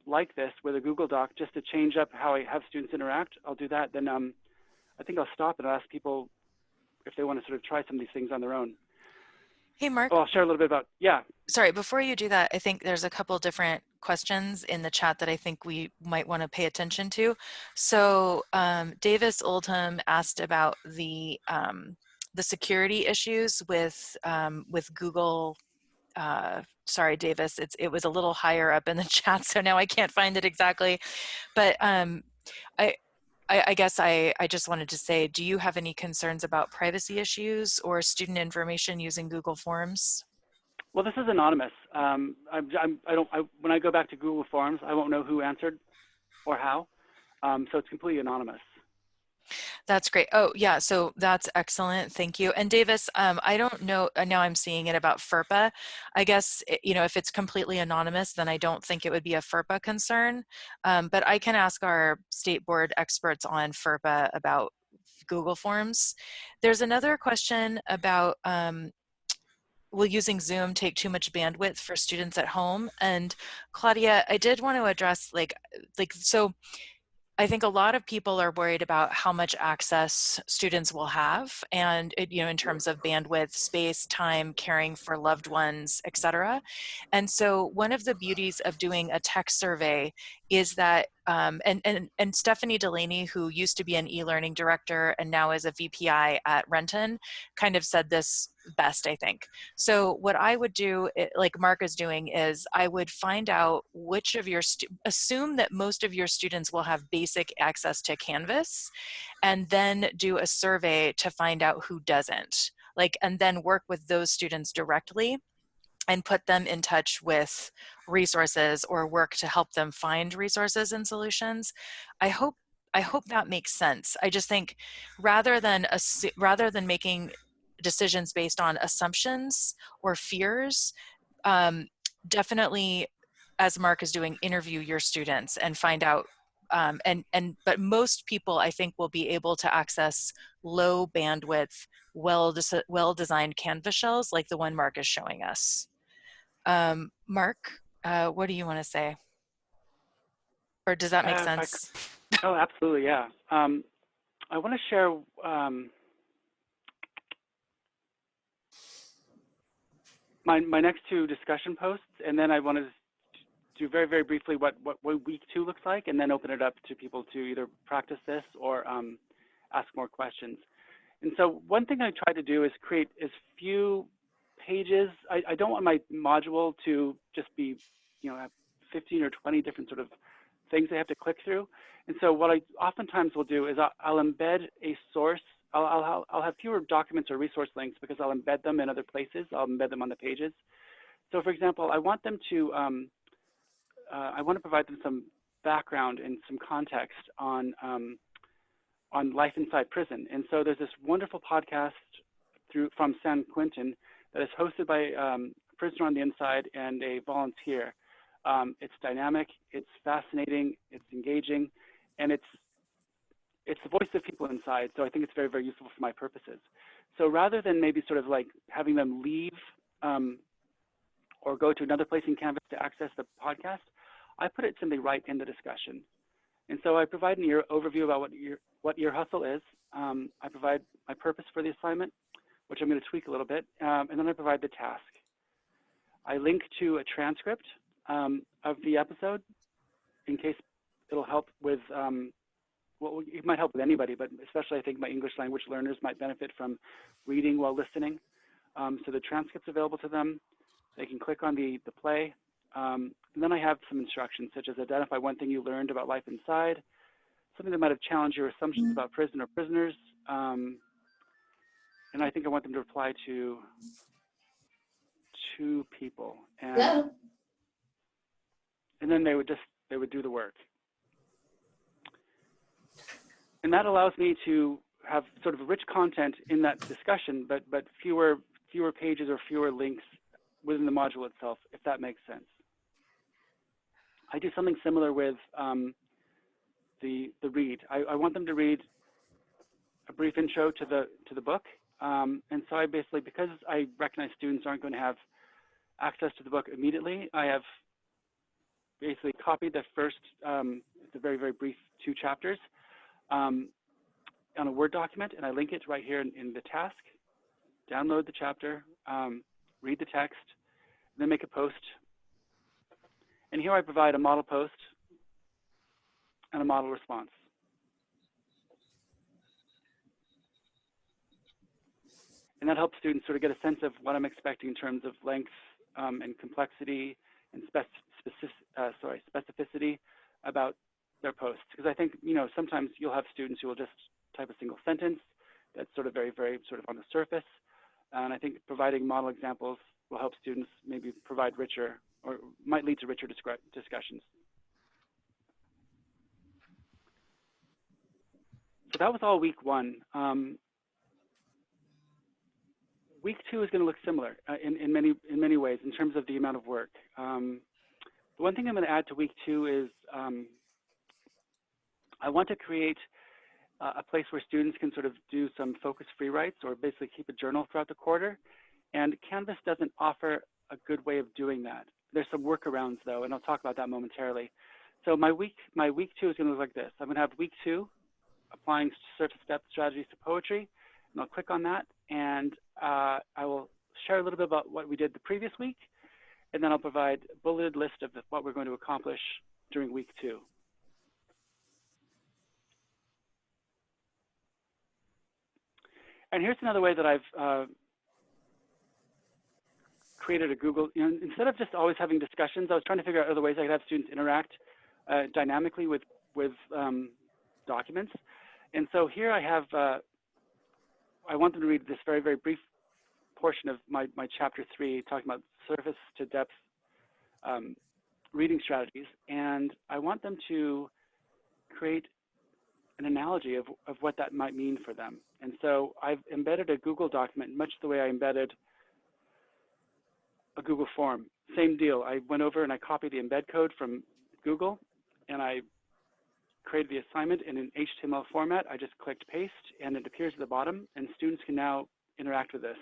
like this with a Google Doc, just to change up how I have students interact, I'll do that. Then I think I'll stop and ask people if they want to sort of try some of these things on their own. Hey, Mark. Oh, I'll share a little bit about, yeah. Sorry, before you do that, I think there's a couple different questions in the chat that I think we might want to pay attention to. So Davis Oldham asked about the security issues with Google. Sorry, Davis, it was a little higher up in the chat, so now I can't find it exactly. But I guess I just wanted to say, do you have any concerns about privacy issues or student information using Google Forms? Well, this is anonymous. When I go back to Google Forms, I won't know who answered or how. So it's completely anonymous. That's great. Oh, yeah. So that's excellent. Thank you. And Davis, I don't know. Now I'm seeing it about FERPA. I guess, if it's completely anonymous, then I don't think it would be a FERPA concern. But I can ask our state board experts on FERPA about Google Forms. There's another question about, will using Zoom take too much bandwidth for students at home? And Claudia, I did want to address so I think a lot of people are worried about how much access students will have, and in terms of bandwidth, space, time, caring for loved ones, etc. And so one of the beauties of doing a tech survey is that, and Stephanie Delaney, who used to be an e-learning director and now is a VPI at Renton, kind of said this best, I think. So what I would do, like Mark is doing, is I would find out which of your, assume that most of your students will have basic access to Canvas, and then do a survey to find out who doesn't. And then work with those students directly and put them in touch with resources or work to help them find resources and solutions. I hope that makes sense. I just think rather than making decisions based on assumptions or fears, definitely, as Mark is doing, interview your students and find out. But most people, I think, will be able to access low bandwidth, well-designed Canvas shells like the one Mark is showing us. Mark, what do you want to say? Or does that make sense? Oh, absolutely, yeah. I want to share my next two discussion posts, and then I want to do very, very briefly what week 2 looks like, and then open it up to people to either practice this or ask more questions. And so one thing I try to do is create as few pages. I don't want my module to just be, have 15 or 20 different sort of things they have to click through. And so what I oftentimes will do is I'll embed a source. I'll have fewer documents or resource links because I'll embed them in other places. I'll embed them on the pages. So for example, I want them to, I want to provide them some background and some context on life inside prison. And so there's this wonderful podcast from San Quentin that is hosted by a prisoner on the inside and a volunteer. It's dynamic, it's fascinating, it's engaging, and it's the voice of people inside. So I think it's very, very useful for my purposes. So rather than maybe sort of like having them leave or go to another place in Canvas to access the podcast, I put it simply right in the discussion. And so I provide an overview about what ear hustle is. I provide my purpose for the assignment, which I'm going to tweak a little bit, and then I provide the task. I link to a transcript of the episode in case it'll help with, well, it might help with anybody, but especially I think my English language learners might benefit from reading while listening. So the transcript's available to them. They can click on the play. And then I have some instructions, such as identify one thing you learned about life inside, something that might have challenged your assumptions about prison or prisoners. And I think I want them to reply to 2 people. And then they would do the work. And that allows me to have sort of rich content in that discussion, but fewer pages or fewer links within the module itself, if that makes sense. I do something similar with the read. I want them to read a brief intro to the book, and so I basically, because I recognize students aren't going to have access to the book immediately, I have basically copied the first, it's a very, very brief 2 chapters on a Word document, and I link it right here in the task. Download the chapter, read the text, then make a post. And here I provide a model post and a model response. And that helps students sort of get a sense of what I'm expecting in terms of length and complexity and specificity about their posts. Because I think, you know, sometimes you'll have students who will just type a single sentence that's sort of very, very sort of on the surface. And I think providing model examples will help students maybe provide richer, or might lead to richer discussions. So that was all week 1. Week 2 is going to look similar in many ways in terms of the amount of work. The one thing I'm going to add to week 2 is I want to create a place where students can sort of do some focus free writes, or basically keep a journal throughout the quarter. And Canvas doesn't offer a good way of doing that. There's some workarounds though, and I'll talk about that momentarily. So my week 2 is going to look like this. I'm going to have week 2, applying surface depth strategies to poetry, and I'll click on that, and I will share a little bit about what we did the previous week, and then I'll provide a bulleted list of what we're going to accomplish during week 2. And here's another way that I've created a Google, you know, instead of just always having discussions, I was trying to figure out other ways I could have students interact dynamically with documents. And so here I have, I want them to read this very, very brief portion of my chapter 3, talking about surface to depth reading strategies. And I want them to create an analogy of what that might mean for them. And so I've embedded a Google document, much the way I embedded a Google form. Same deal. I went over and I copied the embed code from Google, and I created the assignment in an HTML format. I just clicked paste, and it appears at the bottom, and students can now interact with this.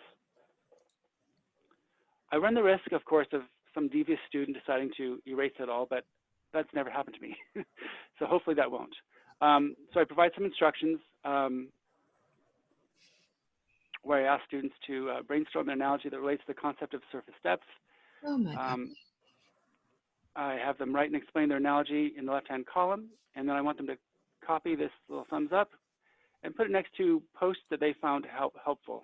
I run the risk, of course, of some devious student deciding to erase it all, but that's never happened to me. So hopefully that won't. So I provide some instructions where I ask students to brainstorm an analogy that relates to the concept of surface depth. Oh my God. I have them write and explain their analogy in the left-hand column, and then I want them to copy this little thumbs up and put it next to posts that they found helpful.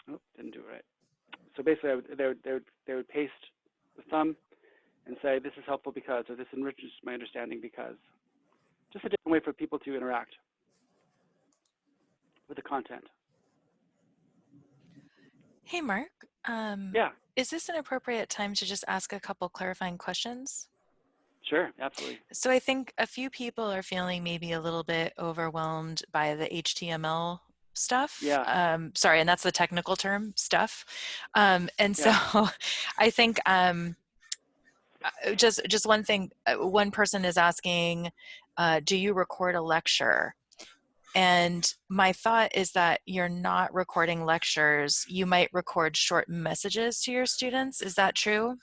Oh, didn't do it right. So basically, they would paste the thumb and say, this is helpful because, or this enriches my understanding because. Just a different way for people to interact with the content. Hey, Mark. Yeah, Is this an appropriate time to just ask a couple clarifying questions? sure, absolutely. So I think a few people are feeling maybe a little bit overwhelmed by the HTML stuff. Yeah. Sorry, and that's the technical term, stuff. And so Yeah. I think just one thing, one person is asking, do you record a lecture? And my thought is that you're not recording lectures. You might record short messages to your students. Is that true?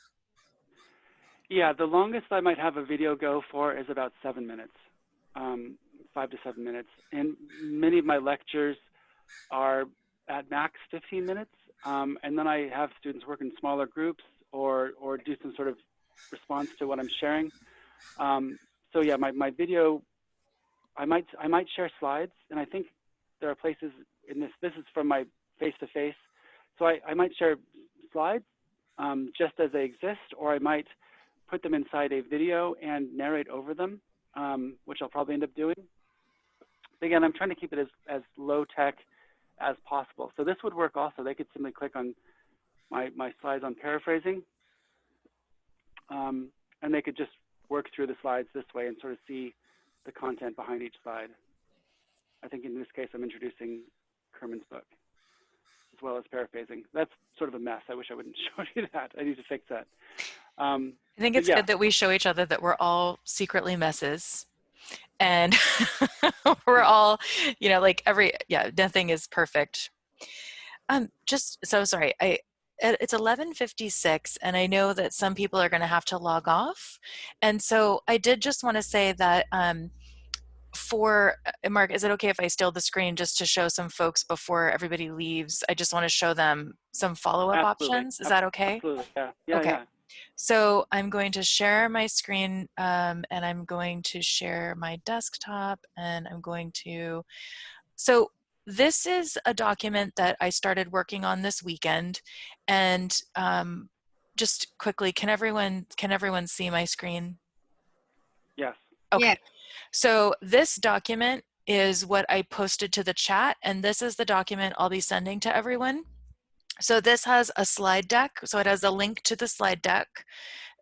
Yeah, the longest I might have a video go for is about 7 minutes, 5 to 7 minutes. And many of my lectures are at max 15 minutes. And then I have students work in smaller groups or do some sort of response to what I'm sharing. So yeah, my video, I might share slides, and I think there are places in this. This is from my face-to-face, so I might share slides just as they exist, or I might put them inside a video and narrate over them, which I'll probably end up doing. But again, I'm trying to keep it as low tech as possible. So this would work also. They could simply click on my slides on paraphrasing, and they could just work through the slides this way and sort of see the content behind each slide. I think in this case, I'm introducing Kerman's book as well as paraphrasing. That's sort of a mess. I wish I wouldn't show you that. I need to fix that. I think But it's yeah, good that we show each other that we're all secretly messes. And we're all, like nothing is perfect. Just so sorry. It's 11:56, and I know that some people are going to have to log off. And so I did just want to say that for Mark, is it okay if I steal the screen just to show some folks before everybody leaves? I just want to show them some follow-up absolutely. options. Is that okay? Absolutely. Yeah. Yeah. Okay. Yeah. So I'm going to share my screen, and I'm going to share my desktop, and I'm going to, so this is a document that I started working on this weekend, and just quickly, can everyone see my screen? Yes. Okay. Yeah. So this document is what I posted to the chat, and this is the document I'll be sending to everyone. So this has a slide deck. So it has a link to the slide deck.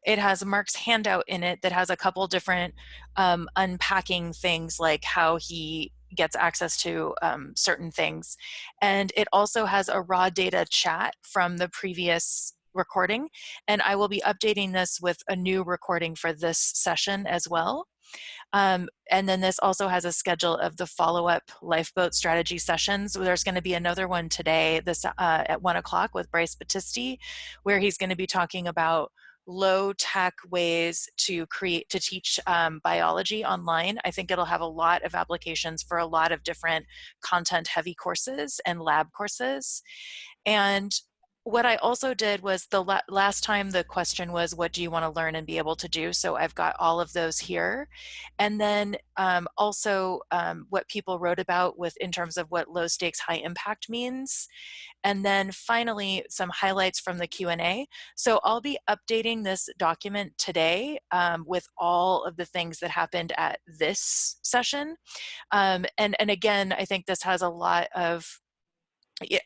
It has Mark's handout in it that has a couple different unpacking things, like how he gets access to certain things. And it also has a raw data chat from the previous recording. And I will be updating this with a new recording for this session as well. And then this also has a schedule of the follow-up Lifeboat strategy sessions. There's going to be another one today, at 1 o'clock with Bryce Battisti, where he's going to be talking about low-tech ways to teach biology online. I think it'll have a lot of applications for a lot of different content-heavy courses and lab courses. And what I also did was last time the question was, what do you want to learn and be able to do? So I've got all of those here. And then also what people wrote about in terms of what low stakes, high impact means. And then finally, some highlights from the Q&A. So I'll be updating this document today with all of the things that happened at this session. And again, I think this has a lot of,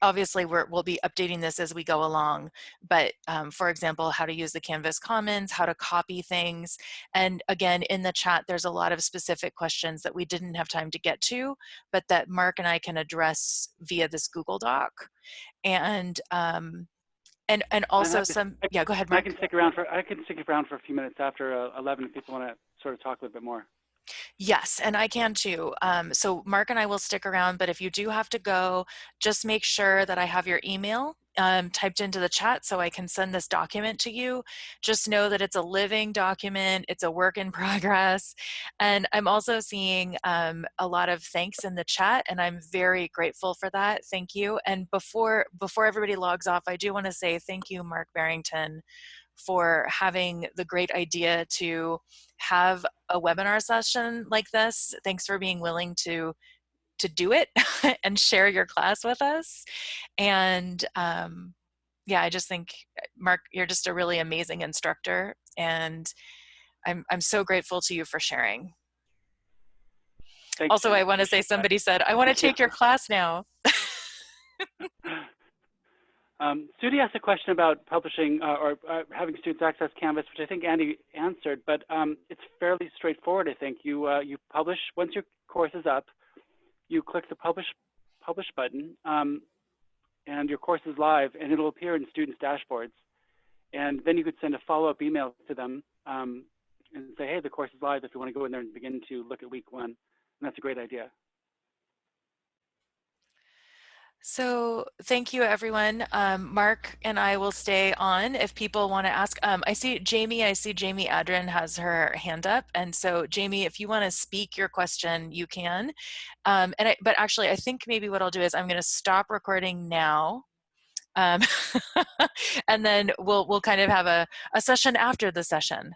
obviously we'll be updating this as we go along, but for example, how to use the Canvas Commons, how to copy things. And again, in the chat, there's a lot of specific questions that we didn't have time to get to, but that Mark and I can address via this Google Doc. And also yeah, go ahead, I Mark. can stick around for a few minutes after 11 if people want to sort of talk a little bit more. Yes, and I can too. So Mark and I will stick around, but if you do have to go, just make sure that I have your email typed into the chat so I can send this document to you. Just know that it's a living document, it's a work in progress. And I'm also seeing a lot of thanks in the chat, and I'm very grateful for that. Thank you. And before everybody logs off, I do want to say thank you, Marc Barrington, for having the great idea to have a webinar session like this. Thanks for being willing to do it and share your class with us. And yeah, I just think, Mark, you're just a really amazing instructor, and I'm so grateful to you for sharing. Thank Also, you. I want to say, somebody said, I want to take your class now. Sudi asked a question about publishing or having students access Canvas, which I think Andy answered, but it's fairly straightforward, I think. You publish, once your course is up, you click the publish button, and your course is live, and it'll appear in students' dashboards. And then you could send a follow-up email to them and say, hey, the course is live if you want to go in there and begin to look at week 1. And that's a great idea. So thank you, everyone. Mark and I will stay on if people want to ask. I see Jamie Adrin has her hand up. And so Jamie, if you want to speak your question, you can. But actually, I think maybe what I'll do is I'm going to stop recording now. Um, and then we'll kind of have a session after the session.